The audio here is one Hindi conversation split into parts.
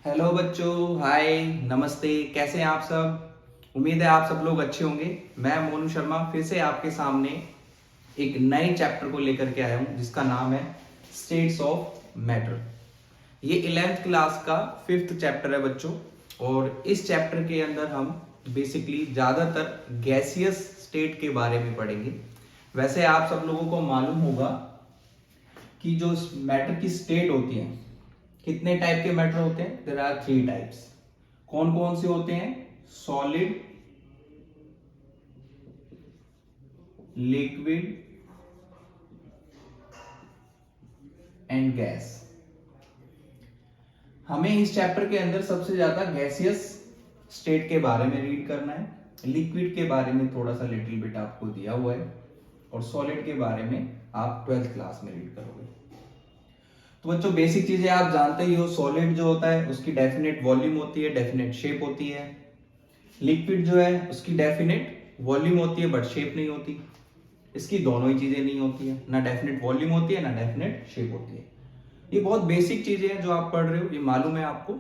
हेलो बच्चों, हाय, नमस्ते। कैसे हैं आप सब? उम्मीद है आप सब लोग अच्छे होंगे। मैं मोनू शर्मा फिर से आपके सामने एक नए चैप्टर को लेकर के आया हूं जिसका नाम है स्टेट्स ऑफ मैटर। ये 11th क्लास का 5th चैप्टर है बच्चों। और इस चैप्टर के अंदर हम बेसिकली ज़्यादातर गैसियस स्टेट के बारे में पढ़ेंगे। वैसे आप सब लोगों को मालूम होगा कि जो मैटर की स्टेट होती है, कितने टाइप के मैटर होते हैं? There are 3 types. कौन कौन से होते हैं? Solid, liquid and gas. हमें इस चैप्टर के अंदर सबसे ज्यादा गैसियस स्टेट के बारे में रीड करना है। लिक्विड के बारे में थोड़ा सा लिटिल बिट आपको दिया हुआ है और सॉलिड के बारे में आप 12th क्लास में रीड करोगे। तो बच्चों, बेसिक चीजें आप जानते ही हो। सॉलिड जो होता है उसकी डेफिनेट वॉल्यूम होती है, डेफिनेट शेप होती है। लिक्विड जो है उसकी डेफिनेट वॉल्यूम होती है बट शेप नहीं होती। इसकी दोनों ही चीजें नहीं होती है, ना डेफिनेट वॉल्यूम होती है ना डेफिनेट शेप होती है। ये बहुत बेसिक चीजें हैं जो आप पढ़ रहे हो, ये मालूम है आपको।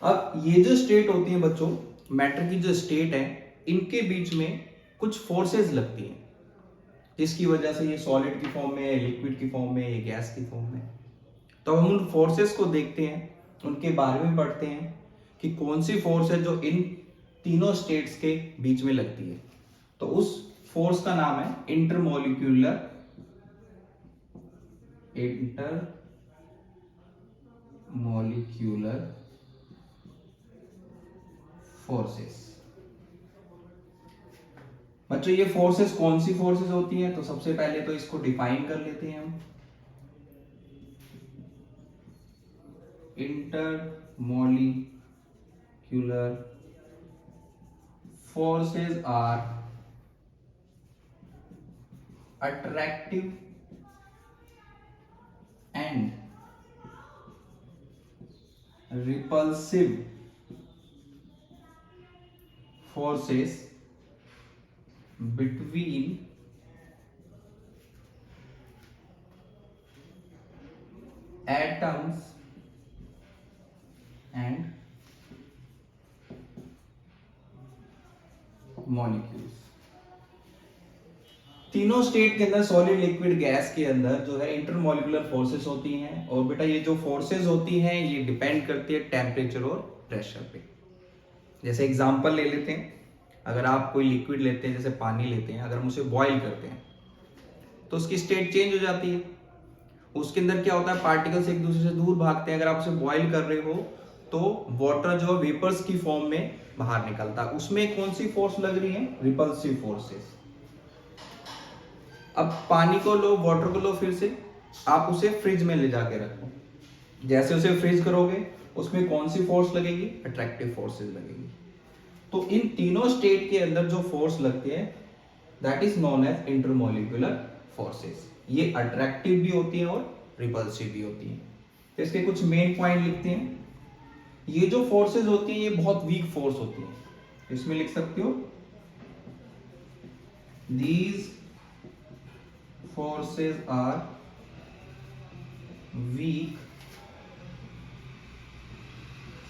अब ये जो स्टेट होती है बच्चों, मैटर की जो स्टेट है, इनके बीच में कुछ फोर्सेस लगती हैं जिसकी वजह से ये सॉलिड की फॉर्म में है, लिक्विड की फॉर्म में, ये गैस की फॉर्म में। तो हम उन फोर्सेस को देखते हैं, उनके बारे में पढ़ते हैं कि कौन सी फोर्स है जो इन तीनों स्टेट्स के बीच में लगती है। तो उस फोर्स का नाम है इंटरमोलिक्यूलर फोर्सेस। बच्चों, ये फोर्सेस कौन सी फोर्सेस होती हैं? तो सबसे पहले तो इसको डिफाइन कर लेते हैं हम। Intermolecular forces are attractive and repulsive forces between atoms and molecules। तीनों स्टेट के अंदर, सॉलिड, लिक्विड, गैस के अंदर जो है इंटरमोलिकुलर फोर्सेस होती हैं। और बेटा, ये जो फोर्सेस होती हैं ये डिपेंड करती है टेम्परेचर और प्रेशर पे। जैसे एग्जांपल ले लेते हैं, अगर आप कोई लिक्विड लेते हैं, जैसे पानी लेते हैं, अगर हम उसे बॉईल करते हैं तो उसकी स्टेट चेंज हो जाती है। उसके अंदर क्या होता है, पार्टिकल्स एक दूसरे से दूर भागते हैं। अगर आप उसे बॉईल कर रहे हो तो वाटर जो वेपर्स की फॉर्म में बाहर निकलता है। उसमें कौन सी फोर्स लग रही है? Repulsive forces. अब पानी को लो, वाटर को लो, फिर से आप उसे फ्रिज में ले जाके रखो। जैसे उसे फ्रीज करोगे उसमें कौन सी फोर्स लगेगी? अट्रैक्टिव फोर्सेस लगेगी। तो इन तीनों स्टेट के अंदर जो फोर्स लगती है that is known as intermolecular forces. ये अट्रैक्टिव भी होती है और रिपल्सिव भी होती है। तो इसके कुछ मेन पॉइंट लिखते हैं। ये जो फोर्सेस होती है ये बहुत वीक फोर्स होती है। इसमें लिख सकते हो, these forces are weak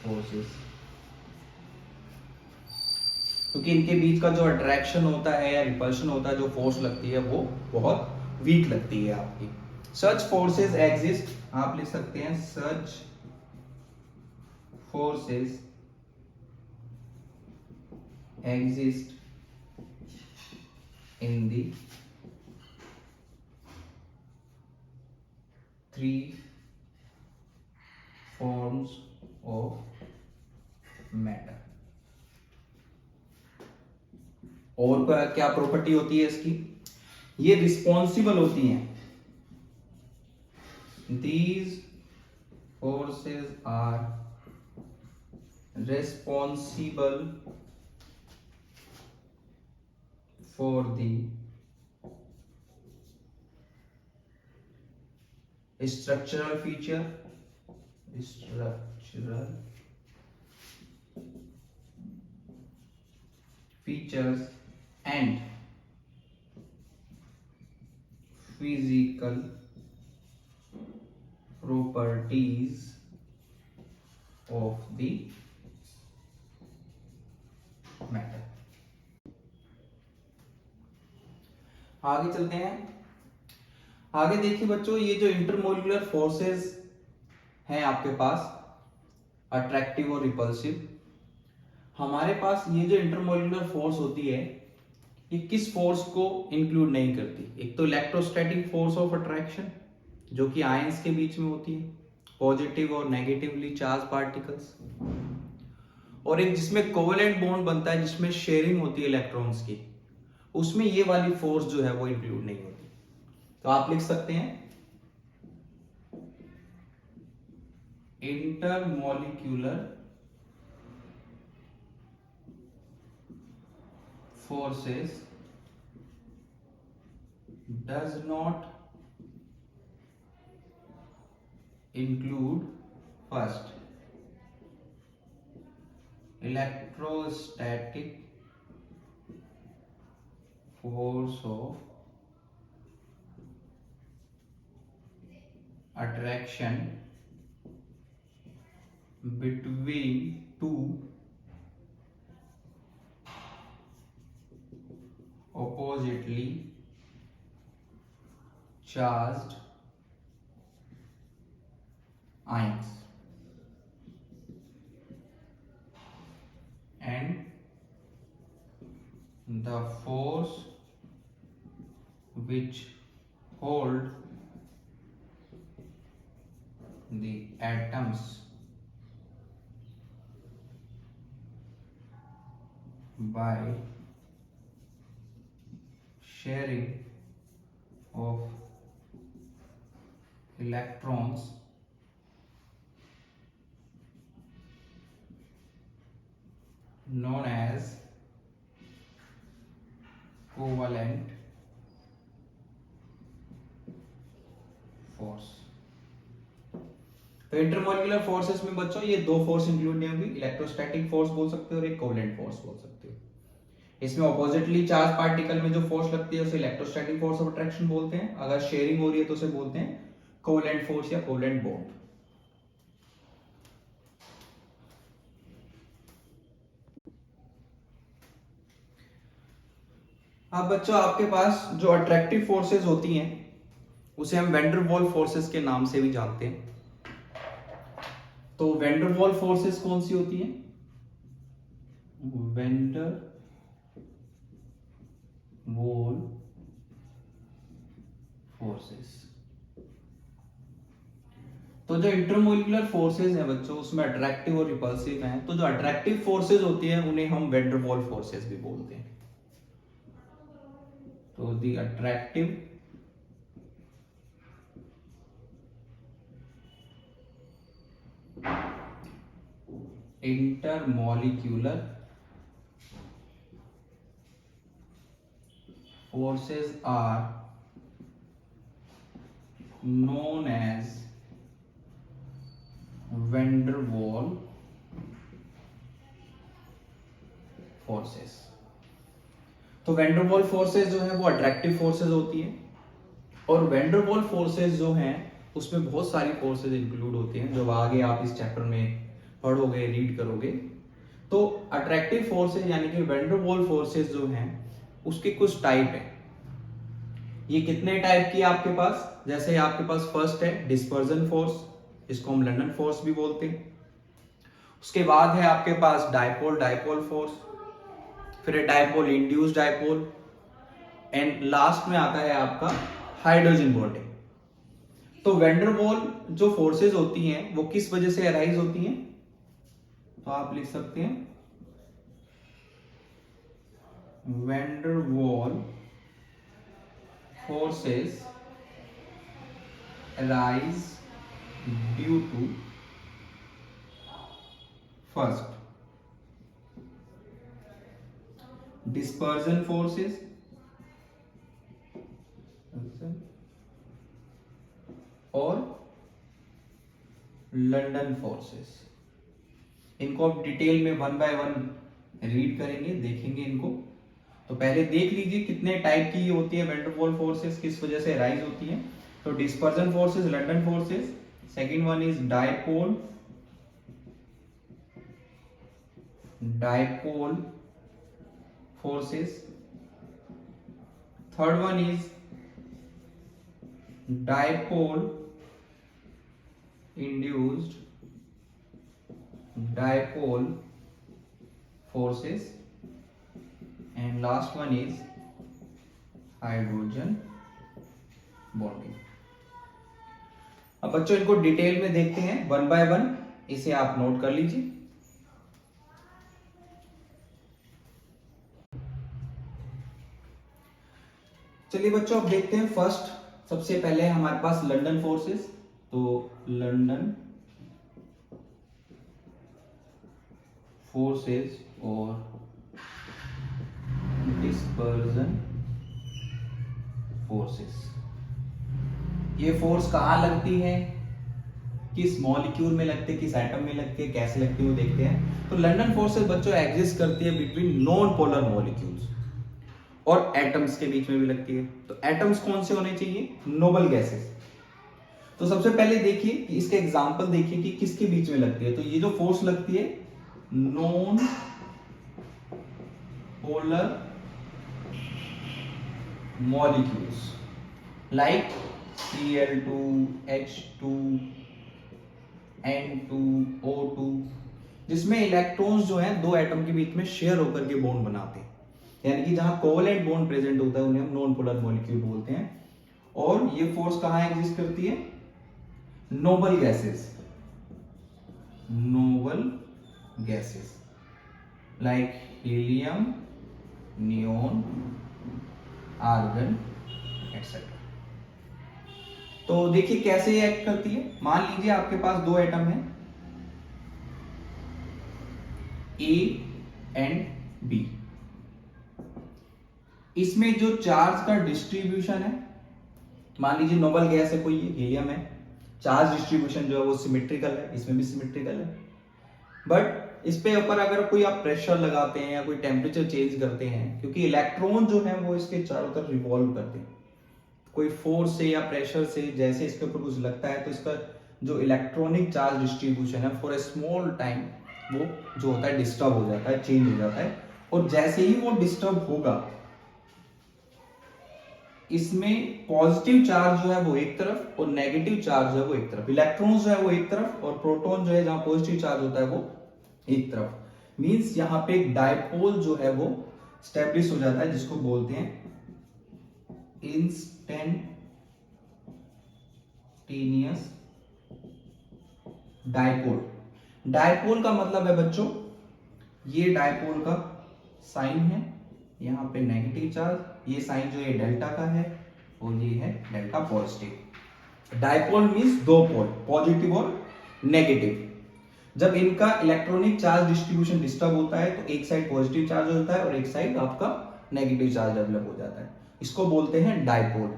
forces, क्योंकि इनके बीच का जो अट्रैक्शन होता है या रिपल्शन होता है, जो फोर्स लगती है वो बहुत वीक लगती है आपकी। सच फोर्सेस एग्जिस्ट, आप लिख सकते हैं such forces exist in the three forms of matter. और क्या प्रॉपर्टी होती है इसकी? ये रिस्पॉन्सिबल होती हैं। These forces are responsible for the structural features and physical properties of the matter. आगे चलते हैं। आगे देखिए बच्चों, ये जो इंटरमोलिकुलर फोर्सेस हैं आपके पास, अट्रैक्टिव और रिपल्सिव, हमारे पास ये जो इंटरमोलिकुलर फोर्स होती है ये किस फोर्स को इंक्लूड नहीं करती? एक तो इलेक्ट्रोस्टैटिक फोर्स ऑफ अट्रैक्शन जो कि आयंस के बीच में होती है, पॉजिटिव और नेगेटिवली चार्ज पार्टिकल्स, और एक जिसमें कोवेलेंट बॉन्ड बनता है जिसमें शेयरिंग होती है इलेक्ट्रॉन्स की, उसमें ये वाली फोर्स जो है वो इंक्लूड नहीं होती। तो आप लिख सकते हैं intermolecular forces does not include first electrostatic force of attraction between two oppositely charged ions and the force which hold the atoms by sharing of electrons known as covalent force। तो इंटरमोलिकुलर फोर्सेस में बच्चों ये दो फोर्स इंक्लूड नहीं होंगी, इलेक्ट्रोस्टैटिक फोर्स बोल सकते हो और एक कोवेलेंट फोर्स बोल सकते हो। इसमें ऑपोजिटली चार्ज पार्टिकल में जो फोर्स लगती है उसे इलेक्ट्रोस्टैटिक फोर्स ऑफ अट्रैक्शन बोलते हैं, अगर शेयरिंग हो रही है तो उसे बोलते हैं कोवेलेंट फोर्स या कोवेलेंट बॉन्ड। अब बच्चों आपके पास जो अट्रैक्टिव फोर्सेस होती हैं उसे हम वैन डर वाल्स फोर्सेस के नाम से भी जानते हैं। तो वैन डर वाल्स फोर्सेस कौन सी होती हैं? Van der Waals forces. तो जो इंटरमोलिकुलर फोर्सेस हैं बच्चों उसमें अट्रैक्टिव और रिपल्सिव हैं। तो जो अट्रैक्टिव फोर्सेस होती हैं उन्हें हम वैन डर वाल्स फोर्सेस भी बोलते हैं। तो the attractive intermolecular forces are known as van der Waals forces। तो वैन डर वाल्स फोर्सेस जो है वो अट्रैक्टिव फोर्सेस होती है, और वैन डर वाल्स फोर्सेस जो हैं उसमें बहुत सारी फोर्सेस इंक्लूड होती हैं जो आगे आप इस चैप्टर में पढ़ोगे, रीड करोगे। तो अट्रैक्टिव फोर्सेस यानी कि वैन डर वाल्स फोर्सेस जो हैं उसके कुछ टाइप हैं। ये कितने टाइप की आपके पास? जैसे आपके पास फर्स्ट है डिस्पर्जन फोर्स, इसको हम लंडन फोर्स भी बोलते हैं। उसके बाद है आपके पास डायपोल डायपोल फोर्स, फिर है dipole induced dipole, and last में आता है आपका हाइड्रोजन बॉन्डिंग। तो वैन डर वाल्स जो फोर्सेस होती हैं वो किस वजह से अराइज होती हैं? तो आप लिख सकते हैं van der Waals forces arise due to first dispersion forces और लंदन फोर्सेस। इनको आप डिटेल में वन बाय वन रीड करेंगे, देखेंगे इनको। तो पहले देख लीजिए कितने टाइप की होती है वैन डर वाल्स फोर्सेस, किस वजह से राइज होती है। तो dispersion forces London forces, second one is dipole dipole forces. Third one is dipole induced dipole forces, and last one is hydrogen bonding. अब बच्चों इनको डिटेल में देखते हैं वन बाय वन, इसे आप नोट कर लीजिए. चलिए बच्चों अब देखते हैं. फर्स्ट सबसे पहले है हमारे पास लंदन फोर्सेस. तो लंदन फोर्सेस और डिस्पर्जन फोर्सेस. ये फोर्स कहां लगती है, किस मॉलिक्यूल में लगते हैं, किस एटम में लगते हैं, कैसे लगते हैं वो देखते हैं. तो लंदन फोर्सेस बच्चों एग्जिस्ट करती है बिटवीन नॉन पोलर मॉलिक्यूल्स और एटम्स के बीच में भी लगती है. तो एटम्स कौन से होने चाहिए, नोबल गैसेस. तो सबसे पहले देखिए कि इसके एग्जांपल देखिए कि किसके बीच में लगती है. तो ये जो फोर्स लगती है non polar molecules like Cl2, H2, N2, O2, जिसमें इलेक्ट्रॉन्स जो हैं दो एटम के बीच में शेयर होकर के बॉन्ड बनाते हैं. यानी कि जहां कोवलेंट बॉन्ड प्रेजेंट होता है उन्हें हम नॉन पोलर मॉलिक्यूल बोलते हैं. और ये फोर्स कहां एग्जिस्ट करती है, noble gases. Noble gases like helium, neon, argon etcetera. तो देखिए कैसे ये एक्ट करती है. मान लीजिए आपके पास दो एटम है ए एंड बी. इसमें जो चार्ज का डिस्ट्रीब्यूशन है, मान लीजिए नोबल गैस है कोई, हीलियम है, चार्ज डिस्ट्रीब्यूशन जो है वो सिमेट्रिकल है, इसमें भी सिमेट्रिकल है. बट इस पे ऊपर अगर कोई आप प्रेशर लगाते हैं या कोई टेम्परेचर चेंज करते हैं, क्योंकि इलेक्ट्रॉन जो है वो इसके चारों तरफ रिवॉल्व करते हैं, कोई फोर्स से या प्रेशर से जैसे इसके ऊपर कुछ लगता है तो इसका जो इलेक्ट्रॉनिक चार्ज डिस्ट्रीब्यूशन है फॉर ए स्मॉल टाइम वो जो होता है डिस्टर्ब हो जाता है, चेंज हो जाता है. और जैसे ही वो डिस्टर्ब होगा इसमें पॉजिटिव चार्ज जो है वो एक तरफ और नेगेटिव चार्ज जो है वो एक तरफ, इलेक्ट्रॉन जो है वो एक तरफ और प्रोटॉन जो है जहां पॉजिटिव चार्ज होता है वो एक तरफ. मींस यहां पे एक डायपोल जो है वो स्टैब्लिश हो जाता है जिसको बोलते हैं इंस्टेंटेनियस डायपोल. डायपोल का मतलब है बच्चों, ये डायपोल का साइन है, यहां पे नेगेटिव चार्ज, ये साइन जो है डेल्टा का है और ये है डेल्टा पॉजिटिव. डायपोल मींस दो पोल, पॉजिटिव और नेगेटिव. जब इनका इलेक्ट्रॉनिक चार्ज डिस्ट्रीब्यूशन डिस्टर्ब होता है तो एक साइड पॉजिटिव चार्ज होता है और एक साइड आपका नेगेटिव चार्ज डेवलप हो जाता है, इसको बोलते हैं डायपोल.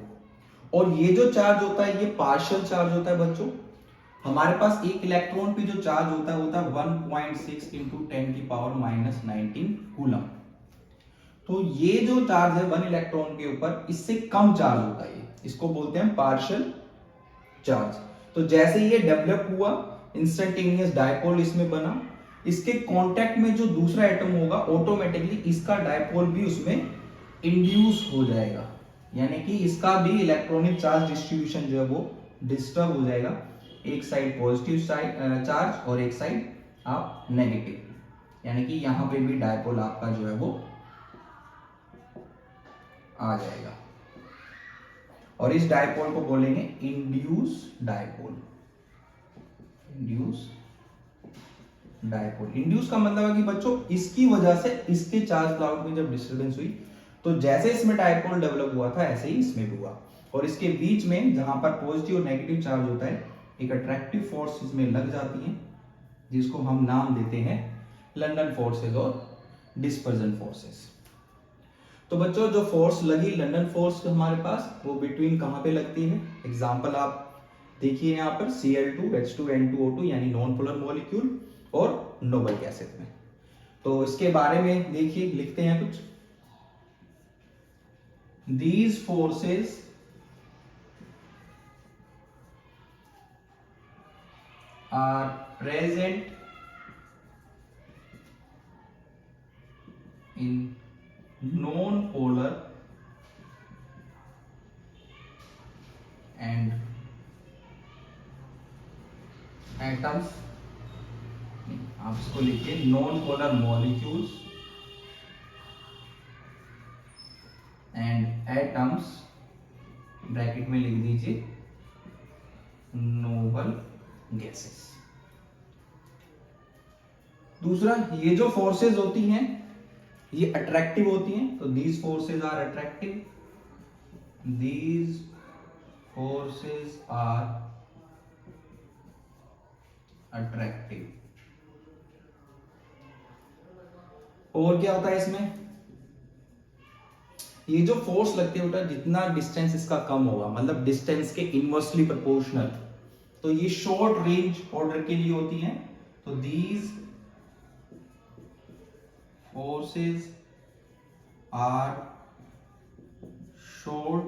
और ये जो चार्ज होता है ये पार्शियल चार्ज होता है बच्चों. हमारे पास एक इलेक्ट्रॉन पे जो चार्ज होता है 1.6 इंटू 10⁻⁻19 कूलम. तो ये जो चार्ज है वन इलेक्ट्रॉन के ऊपर इससे कम चार्ज होता है, इसको बोलते हैं पार्शियल चार्ज. तो जैसे ये डेवलप हुआ इंस्टेंटेनियस डायपोल इसमें बना, इसके कांटेक्ट में जो दूसरा एटम होगा ऑटोमेटिकली इसका डायपोल भी उसमें इंड्यूस हो जाएगा. यानी कि इसका भी इलेक्ट्रॉनिक चार्ज डिस्ट्रीब्यूशन जो है वो डिस्टर्ब हो जाएगा. एक साइड पॉजिटिव चार्ज और एक साइड आप नेगेटिव, यानी कि यहां पे भी डायपोल आपका जो है वो आ जाएगा. और इस डायपोल को बोलेंगे induce dipole. Induce dipole. Induce का मतलब है कि बच्चों इसकी वजह से इसके चार्ज क्लाउड में जब डिस्टर्बेंस हुई तो जैसे इसमें डायपोल डेवलप हुआ था ऐसे ही इसमें भी हुआ. और इसके बीच में जहां पर पॉजिटिव और नेगेटिव चार्ज होता है एक अट्रैक्टिव फोर्स इसमें लग जाती है जिसको हम नाम देते हैं लंदन फोर्सेस और डिस्पर्जन फोर्सेस. तो बच्चों जो फोर्स लगी लंदन फोर्स हमारे पास वो बिटवीन कहां पे लगती है. एग्जांपल आप देखिए यहां पर Cl2, H2, N2, O2 यानी नॉन पोलर मॉलिक्यूल और नोबल गैसेस में. तो इसके बारे में देखिए लिखते हैं कुछ. These forces are present in non-polar and atoms, आप इसको लिखिए non polar molecules and atoms, bracket में लिख दीजिए नोबल गैसेस। दूसरा, ये जो फोर्सेस होती हैं ये अट्रैक्टिव होती हैं, तो these forces are attractive, these forces are attractive. और क्या होता है इसमें, ये जो फोर्स लगती है बेटा, जितना डिस्टेंस इसका कम होगा, मतलब डिस्टेंस के इनवर्सली प्रोपोर्शनल, तो ये शॉर्ट रेंज ऑर्डर के लिए होती हैं। तो these forces are short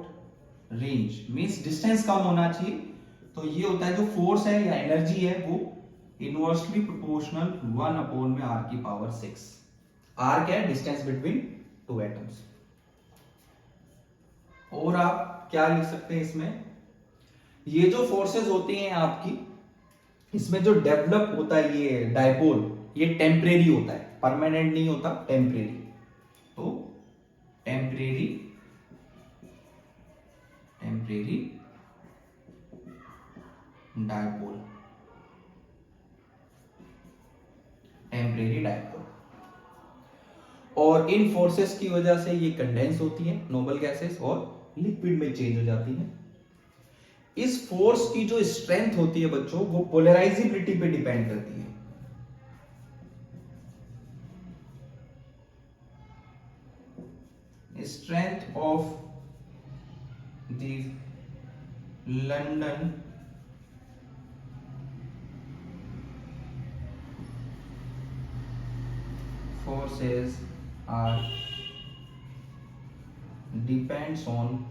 range, means distance कम होना चाहिए। तो ये होता है जो फोर्स है या एनर्जी है वो इनवर्सली प्रोपोर्शनल 1/r⁶। आर क्या है, डिस्टेंस बिटवीन टू एटम्स। और आप क्या लिख सकते हैं इसमें, ये जो फोर्सेस होती हैं आपकी, इसमें जो डेवलप होता है ये डायपोल, ये टेम्परेरी होता है, परमानेंट नहीं होता, टेम्परेरी। तो टेम्परेरी डायपोल, टेम्परेरी डायपोल। और इन फोर्सेस की वजह से ये कंडेंस होती है नोबल गैसेस और लिक्विड में चेंज हो जाती है। इस फोर्स की जो स्ट्रेंथ होती है बच्चों, वो पोलराइजिबिलिटी पे डिपेंड करती है। Strength of the London forces are depends on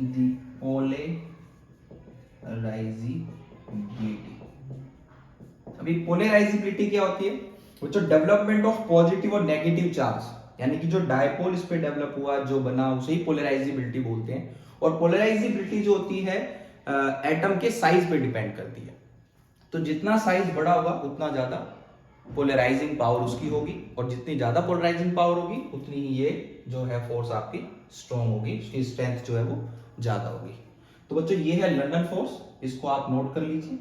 the polarizability। अभी पोलराइजिबिलिटी क्या होती है, वो जो डेवलपमेंट ऑफ पॉजिटिव और नेगेटिव चार्ज, यानी कि जो डायपोल इस पे डेवलप हुआ, जो बना, उसे ही पोलराइजिबिलिटी बोलते हैं। और पोलराइजिबिलिटी जो होती है एटम के साइज पे डिपेंड करती है। तो जितना साइज बड़ा होगा उतना ज्यादा पोलराइजिंग पावर उसकी होगी, और जितनी ज्यादा पोलराइजिंग पावर होगी उतनी ही ये जो है फोर्स आपकी स्ट्रॉन्ग होगी, उसकी स्ट्रेंथ जो है वो ज्यादा होगी। तो बच्चों ये है लंदन फोर्स, इसको आप नोट कर लीजिए।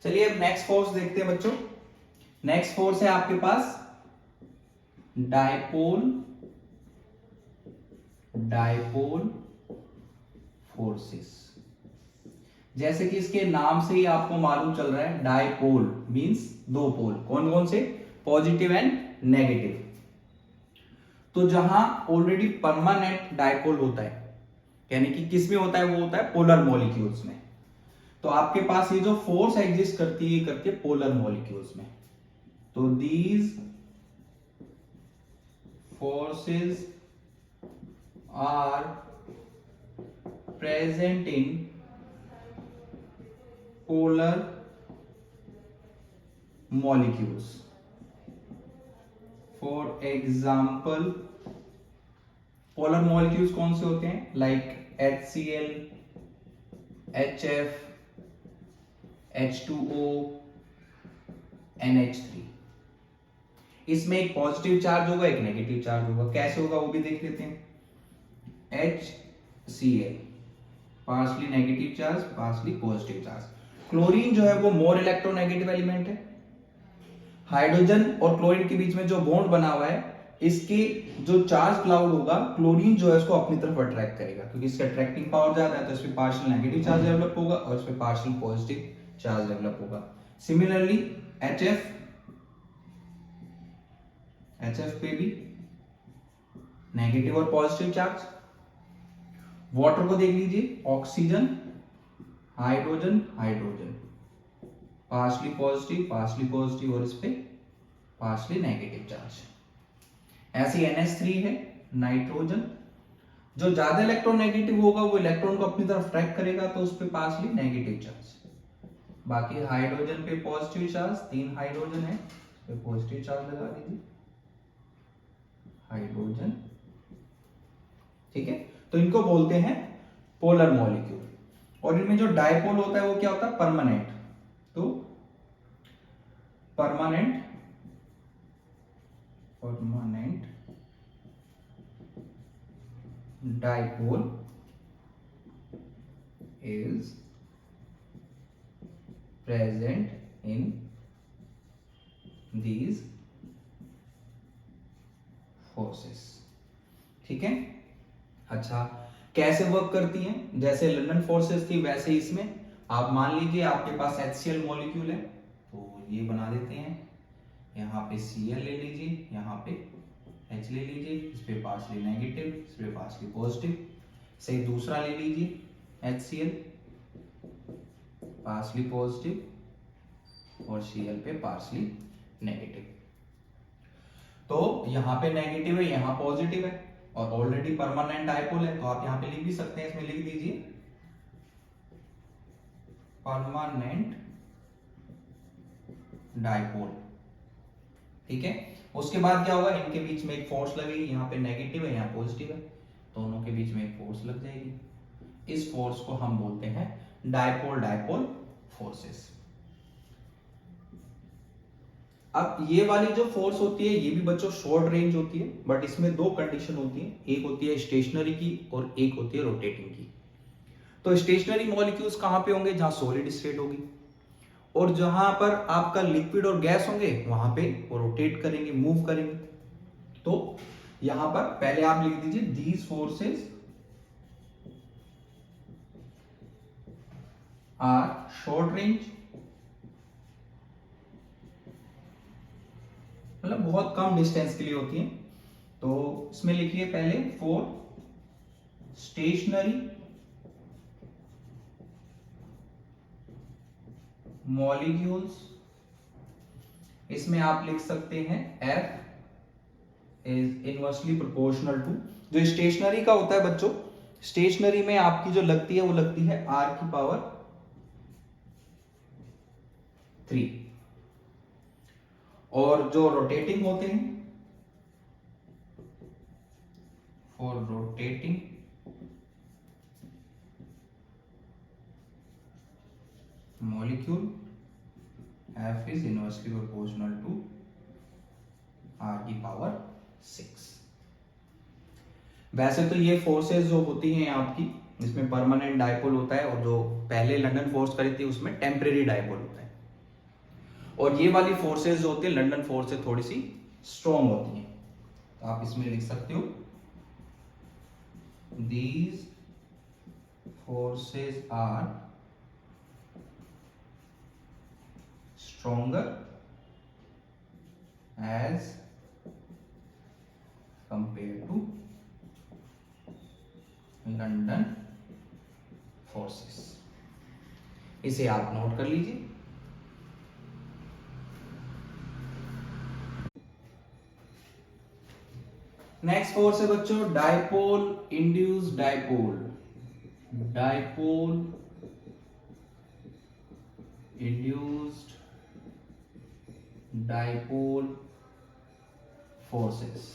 चलिए अब नेक्स्ट फोर्स देखते हैं बच्चों। नेक्स्ट फोर्स है आपके पास डायपोल फोर्सेस। जैसे कि इसके नाम से ही आपको मालूम चल रहा है, डायपोल मींस दो पोल। कौन कौन से, पॉजिटिव एंड नेगेटिव। तो जहां ऑलरेडी परमानेंट डायपोल होता है, यानी कि किस में होता है, वो होता है पोलर मॉलिक्यूल्स में। तो आपके पास ये जो फोर्स एग्जिस्ट करती है, ये करती है पोलर मॉलिक्यूल्स में। तो these forces are present in polar molecules। For example, polar molecules कौन से होते हैं, like HCl, HF, H2O, NH3। इसमें एक पॉजिटिव चार्ज होगा, एक नेगेटिव चार्ज होगा। कैसे होगा वो भी देख लेते हैं। HCl partially negative charge, partially positive charge. Chlorine जो है वो मोर इलेक्ट्रोनेगेटिव एलिमेंट है। हाइड्रोजन और क्लोरीन के बीच में जो बॉन्ड बना हुआ है, इसके जो चार्ज क्लाउड होगा, क्लोरीन जो है उसको अपनी तरफ अट्रैक्ट करेगा, क्योंकि इसका अट्रैक्टिंग पावर ज्यादा है। तो इसमें पार्शियल नेगेटिव चार्ज डेवलप होगा और इसमें पार्शियल पॉजिटिव चार्ज डेवलप होगा। सिमिलरली HF पे भी नेगेटिव और पॉजिटिव चार्ज। वाटर को देख लीजिए, oxygen, hydrogen, hydrogen, partially positive और इस पे पार्शली नेगेटिव चार्ज। ऐसे NH3 है, नाइट्रोजन, जो ज्यादा इलेक्ट्रोनेगेटिव होगा वो इलेक्ट्रॉन को अपनी तरफ अट्रैक्ट करेगा, तो उस पर पार्शली नेगेटिव चार्ज। बाकी हाइड्रोजन पे पॉजिटिव चार्ज, 3 हाइड्रोजन है, इस पे पॉजिटिव चार्ज लगा दीजिए, हाइड्रोजन। ठीक है, तो इनको बोलते हैं पोलर मॉलिक्यूल। और इनमें जो डायपोल होता है वो क्या होता है, परमानेंट। तो permanent dipole is present in these forces. ठीक है, अच्छा कैसे वर्क करती हैं? जैसे लंदन फोर्सेस थी वैसे इसमें आप मान लीजिए आपके पास HCl मॉलिक्यूल है, तो ये बना देते हैं, यहाँ पे Cl ले लीजिए, यहाँ पे H ले लीजिए, इस पे पार्शली नेगेटिव, इस पे पार्शली पॉजिटिव। से दूसरा ले लीजिए HCl, पार्शली पॉजिटिव और Cl पे पार्शली नेगेटिव। तो यहाँ पे नेगेटिव है, यहाँ पॉजिटिव है, और ऑलरेडी परमानेंट डायपोल है, तो आप यहाँ पे लिख भी सकते हैं, इसमें लिख दीजिए परमानेंट डायपोल। ठीक है, उसके बाद क्या होगा, इनके बीच में एक फोर्स लगेगी, यहाँ पे नेगेटिव है, यहाँ पॉजिटिव है, दोनों के बीच में एक फोर्स लग जाएगी। इस फोर्स को हम बोलते हैं डायपोल डायपोल फोर्सेस। अब ये वाली जो फोर्स होती है ये भी बच्चों शॉर्ट रेंज होती है, बट इसमें दो कंडीशन होती है, एक होती है स्टेशनरी की और एक होती है रोटेटिंग की। तो स्टेशनरी मॉलिक्यूल्स कहां पे होंगे, जहां सॉलिड स्टेट होगी, और जहां पर आपका लिक्विड और गैस होंगे वहां पे वो रोटेट करेंगे, मूव करेंगे। तो यहां पर पहले आप लिख दीजिए these forces are short range, मतलब बहुत कम डिस्टेंस के लिए होती है। तो इसमें लिखिए पहले फॉर स्टेशनरी मॉलिक्यूल्स, इसमें आप लिख सकते हैं F is inversely proportional to, जो स्टेशनरी का होता है बच्चों, स्टेशनरी में आपकी जो लगती है वो लगती है R की पावर 3, और जो रोटेटिंग होते हैं for rotating molecule F is inversely proportional to R की पावर 6। वैसे तो ये फोर्सेस जो होती हैं आपकी, इसमें परमानेंट डायपोल होता है, और जो पहले लंदन फोर्स करी थी उसमें टेम्परेरी डायपोल होता है। और ये वाली फोर्सेस जो होती है लंदन फोर्स से थोड़ी सी स्ट्रॉन्ग होती हैं, तो आप इसमें लिख सकते हो these forces are stronger as compared to London forces। इसे आप नोट कर लीजिए। नेक्स्ट फोर्स है बच्चों dipole induce dipole, dipole induced dipole forces.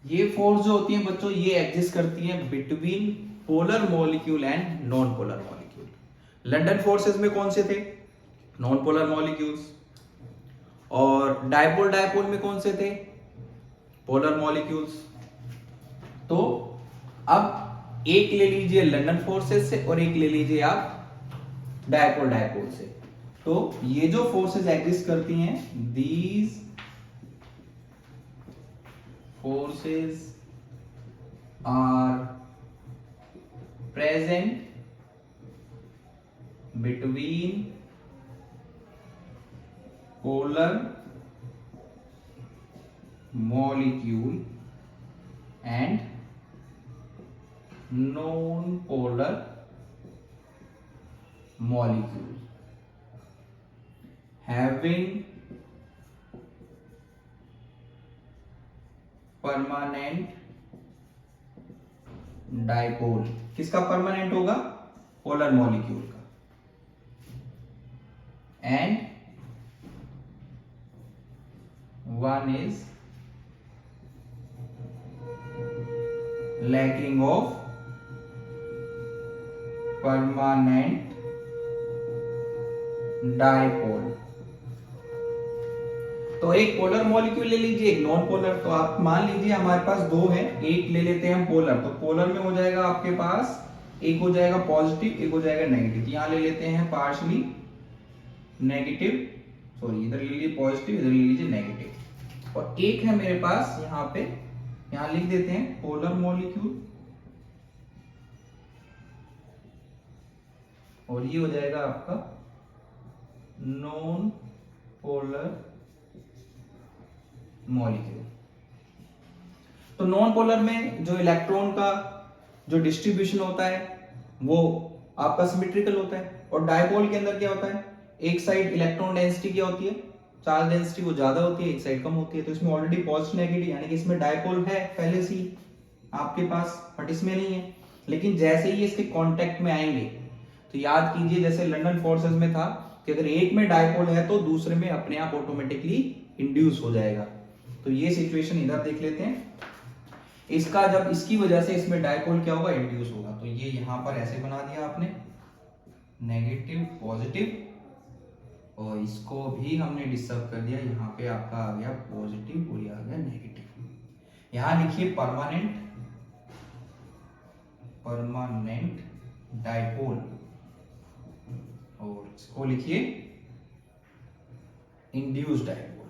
ये फोर्स जो होती है बच्चों ये एग्जिस्ट करती है between polar molecule and non polar molecule. London forces में कौन से थे, नॉन पोलर मॉलिक्यूल्स, और डायपोल डायपोल में कौन से थे, पोलर मॉलिक्यूल्स। तो अब एक ले लीजिए लंदन फोर्सेस से और एक ले लीजिए आप डायपोल डायपोल से। तो ये जो फोर्सेस एग्जिस्ट करती हैं, these forces are present between polar molecule and non-polar molecule having permanent dipole किसका परमानेंट होगा? पोलर मॉलिक्यूल का। And one is lacking of permanent dipole. तो एक पोलर मॉलिक्यूल ले लीजिए, एक नॉन पोलर। तो आप मान लीजिए हमारे पास दो है, एक ले लेते हैं हम पोलर। तो पोलर में हो जाएगा आपके पास, एक हो जाएगा पॉजिटिव, एक हो जाएगा नेगेटिव। यहां ले लेते हैं पार्शली नेगेटिव, सॉरी इधर ले लीजिए पॉजिटिव, इधर ले लीजिए नेगेटिव। और एक है मेरे पास यहाँ पे, यहां लिख देते हैं पोलर मॉलिक्यूल, और ये हो जाएगा आपका नॉन पोलर मॉलिक्यूल। तो नॉन पोलर में जो इलेक्ट्रॉन का जो डिस्ट्रीब्यूशन होता है वो आपका सिमेट्रिकल होता है, और डायपोल के अंदर क्या होता है, एक साइड इलेक्ट्रॉन डेंसिटी क्या होती है, चार्ज डेंसिटी वो ज्यादा होती है, एक साइड कम होती है। तो इसमें ऑलरेडी पॉजिटिव नेगेटिव यानी कि इसमें डायपोल है पहले से ही आपके पास, बट इसमें नहीं है। लेकिन जैसे ही इसके कांटेक्ट में आएंगे तो याद कीजिए जैसे लंदन फोर्सेस में था कि अगर एक में डायपोल है तो दूसरे में अपने आप ऑटोमेटिकली इंड्यूस हो जाएगा। तो ये सिचुएशन इधर देख लेते हैं। इसका जब इसकी वजह से इसमें डायपोल क्या होगा, इंड्यूस होगा। तो ये यहां पर ऐसे बना दिया आपने, नेगेटिव पॉजिटिव, और इसको भी हमने डिस्टर्ब कर दिया। यहाँ पे आपका आ गया पॉजिटिव और ये आ गया नेगेटिव। यहां लिखिए परमानेंट डायपोल, और इसको लिखिए इंड्यूस्ड डायपोल,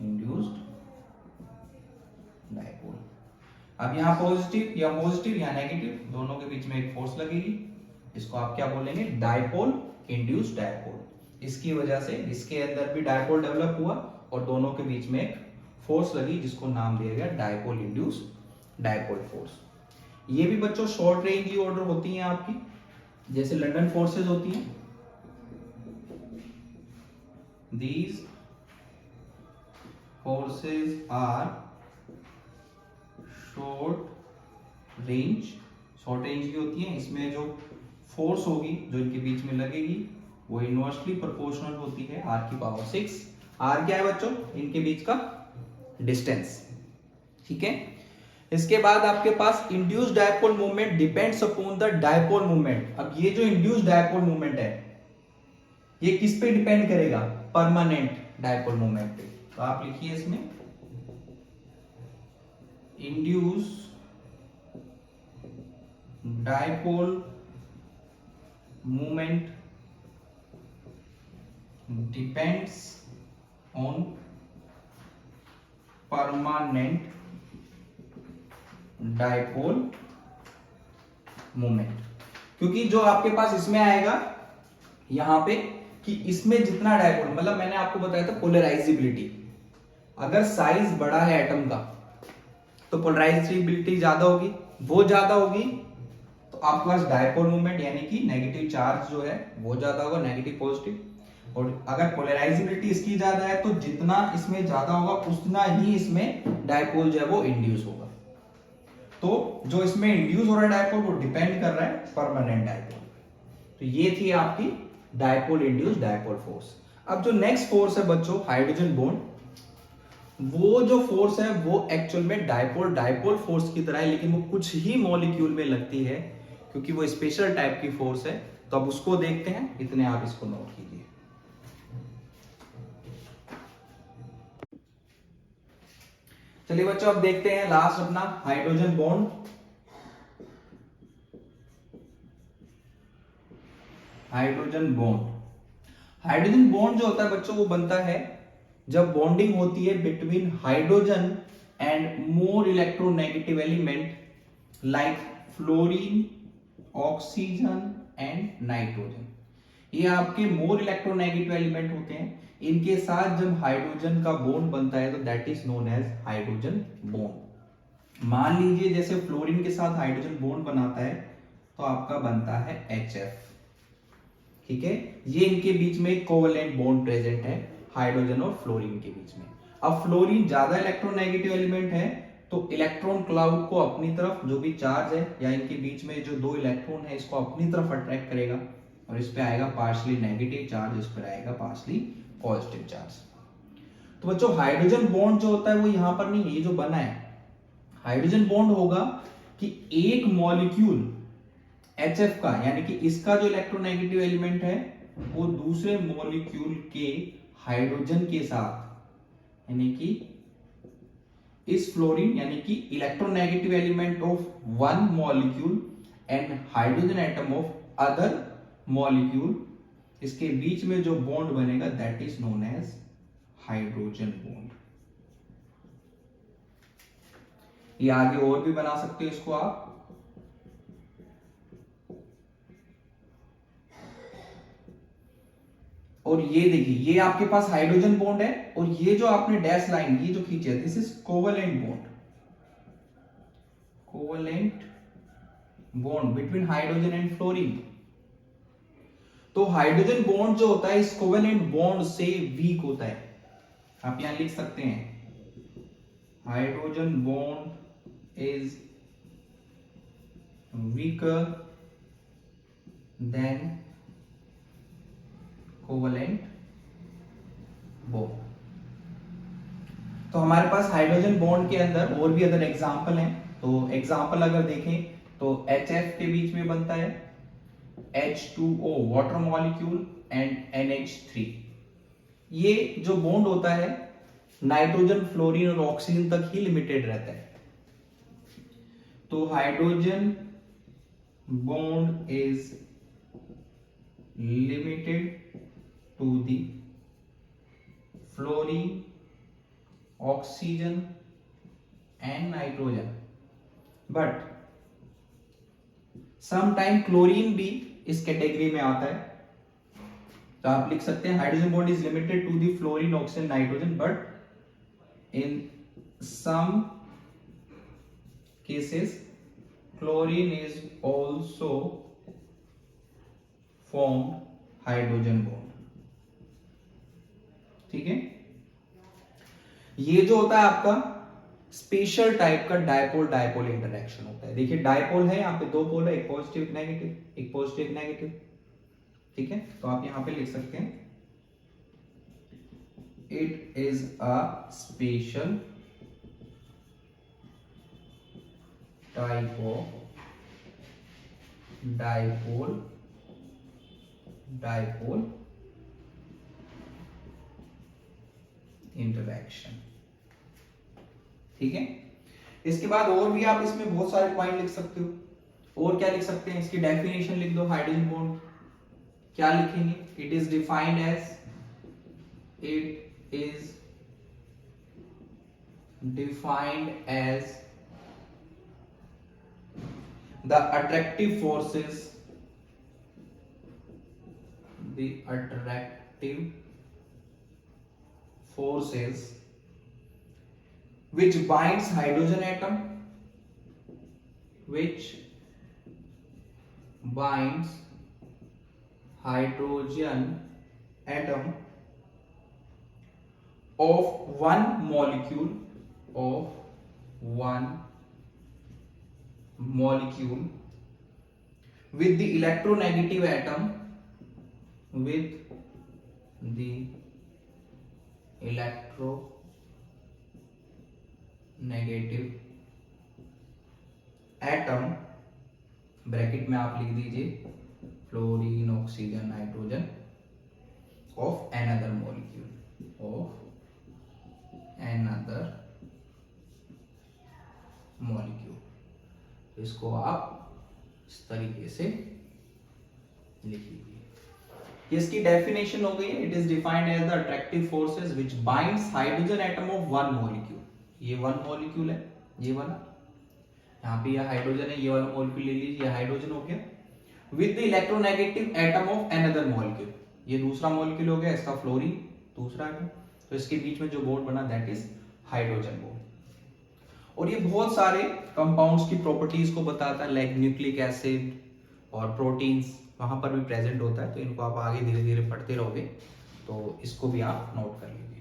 इंड्यूस्ड डायपोल। अब यहाँ पॉजिटिव या नेगेटिव दोनों के बीच में एक फोर्स लगेगी, इसको आप क्या बोलेंगे, डायपोल इंड्यूस्ड डायपोल। इसकी वजह से इसके अंदर भी डायपोल डेवलप हुआ और दोनों के बीच में एक फोर्स लगी जिसको नाम दिया गया डायपोल इंड्यूस्ड डायपोल फोर्स। ये भी बच्चों शॉर्ट रेंज की ऑर्डर होती हैं आपकी, जैसे लंदन फोर्सेस होती हैं। These forces are short range की होती हैं। इसमें जो फोर्स होगी जो इनके बीच में लगेगी वो इनवर्सली प्रोपोर्शनल होती है r की पावर 6। r क्या है बच्चों, इनके बीच का डिस्टेंस, ठीक है। इसके बाद आपके पास induced dipole movement depends upon the dipole movement. अब ये जो इंड्यूस्ड डायपोल मूवमेंट है ये किस पे डिपेंड करेगा, परमानेंट डायपोल मूवमेंट पे। तो आप लिखिए इसमें induce dipole movement depends on permanent dipole movement. क्योंकि जो आपके पास इसमें आएगा यहां पे कि इसमें जितना डायपोल, मतलब मैंने आपको बताया था पोलराइजेबिलिटी, अगर साइज बड़ा है एटम का तो पोलराइजेबिलिटी ज्यादा होगी, वो ज्यादा होगी तो आपके पास डायपोल मूवमेंट यानी कि नेगेटिव चार्ज जो है वो ज्यादा होगा, नेगेटिव पॉजिटिव। और अगर पोलराइजेबिलिटी इसकी ज्यादा है तो जितना इसमें ज्यादा होगा उतना ही इसमें डायपोल जो है वो इंड्यूस होगा। तो जो इसमें इंड्यूस हो रहा है डायपोल वो डिपेंड कर रहा है परमानेंट डायपोल। तो ये थी आपकी डायपोल इंड्यूस्ड डायपोल फोर्स। अब जो नेक्स्ट फोर्स है बच्चों हाइड्रोजन बॉन्ड, वो जो फोर्स है वो एक्चुअल में डायपोल फोर्स की तरह है, लेकिन वो कुछ ही मॉलिक्यूल में लगती है क्योंकि वो स्पेशल टाइप की फोर्स है। तो अब उसको देखते हैं, इतने आप इसको नोट कीजिए। चलिए बच्चों अब देखते हैं लास्ट अपना हाइड्रोजन बॉन्ड। हाइड्रोजन बॉन्ड जो होता है बच्चों वो बनता है जब बॉन्डिंग होती है between hydrogen and more electronegative element like fluorine, oxygen and nitrogen. ये आपके मोर इलेक्ट्रोनेगेटिव एलिमेंट होते हैं। इनके साथ जब हाइड्रोजन का बॉन्ड बनता है तो that is known as hydrogen bond. मान लीजिए जैसे फ्लोरीन के साथ हाइड्रोजन बॉन्ड बनाता है तो आपका बनता है HF, ठीक है। ये इनके बीच में एक कोवेलेंट बॉन्ड प्रेजेंट है हाइड्रोजन और फ्लोरीन के बीच में। अब फ्लोरीन ज्यादा इलेक्ट्रोनेगेटिव एलिमेंट है तो इलेक्ट्रॉन क्लाउड को अपनी तरफ, जो भी चार्ज है या इनके बीच में जो दो इलेक्ट्रॉन है, इसको अपनी तरफ अट्रैक्ट करेगा और इस पे आएगा पार्शियली नेगेटिव चार्ज, इस पर आएगा पार्शियली पॉजिटिव चार्ज। तो बच्चों हाइड्रोजन बॉन्ड जो होता है वो यहां पर नहीं है, ये जो बना है हाइड्रोजन बॉन्ड होगा कि एक मॉलिक्यूल HF का, यानी कि इसका जो इलेक्ट्रोनेगेटिव एलिमेंट है वो दूसरे मॉलिक्यूल के हाइड्रोजन के साथ, यानी कि इस फ्लोरीन यानी कि electronegative element of one molecule and hydrogen atom of other molecule, इसके बीच में जो बॉन्ड बनेगा that is known as hydrogen bond. ये आगे और भी बना सकते हो इसको आप। और ये देखिए ये आपके पास हाइड्रोजन बॉन्ड है और ये जो आपने डैश लाइन ये जो खींची है this is covalent bond, covalent bond between hydrogen and fluorine. तो हाइड्रोजन बॉन्ड जो होता है इस कोवेलेंट बॉन्ड से वीक होता है। आप यहां लिख सकते हैं hydrogen bond is weaker then covalent bond. तो हमारे पास हाइड्रोजन बॉन्ड के अंदर और भी अदर एग्जांपल हैं। तो एग्जांपल अगर देखें तो HF के बीच में बनता है H2O water molecule and NH3। ये जो बॉन्ड होता है नाइट्रोजन, फ्लोरीन और ऑक्सीजन तक ही लिमिटेड रहता है। तो hydrogen bond is limited to the fluorine, oxygen and nitrogen, but sometime chlorine भी इस कैटेगरी में आता है। तो आप लिख सकते हैं hydrogen bond is limited to the fluorine, oxygen, nitrogen, but in some cases chlorine is also formed hydrogen bond. ठीक है, ये जो होता है आपका स्पेशल टाइप का डायपोल डायपोल इंटरेक्शन होता है। देखिए डायपोल है, यहाँ पे दो पोल है, एक पॉजिटिव एक नेगेटिव, एक पॉजिटिव एक नेगेटिव। ठीक है, तो आप यहां पे लिख सकते हैं it is a special type of dipole dipole interaction. ठीक है, इसके बाद और भी आप इसमें बहुत सारे पॉइंट लिख सकते हो। और क्या लिख सकते हैं, इसकी डेफिनेशन लिख दो। हाइड्रोजन बॉन्ड क्या लिखेंगे, it is defined as, it is defined as the attractive forces, the attractive forces which binds hydrogen atom, which binds hydrogen atom of one molecule with the electronegative atom, with the electronegative atom, bracket में आप लिख दीजिए fluorine, oxygen, nitrogen, of another molecule. तो इसको आप इस तरीके से लिखिए। इसकी डेफिनेशन हो गई है, it is defined as the attractive forces which binds hydrogen atom of one molecule. ये वन मॉलिक्यूल है, ये वाला, यहाँ पे ये हाइड्रोजन है, ये वाला मॉलिक्यूल ले लीजिए, ये हाइड्रोजन हो गया, with the electronegative atom of another molecule. ये दूसरा मॉलिक्यूल हो गया, इसका फ्लोरीन दूसरा है, तो इसके बीच में जो बॉन्ड बना दैट इज हाइड्रोजन बॉन्ड। और ये बहुत सारे कंपाउंड्स की प्रॉपर्टीज को बताता है, लाइक न्यूक्लिक एसिड और प्रोटीन्स वहां पर भी प्रेजेंट होता है। तो इनको आप आगे धीरे धीरे पढ़ते रहोगे, तो इसको भी आप नोट कर लीजिए।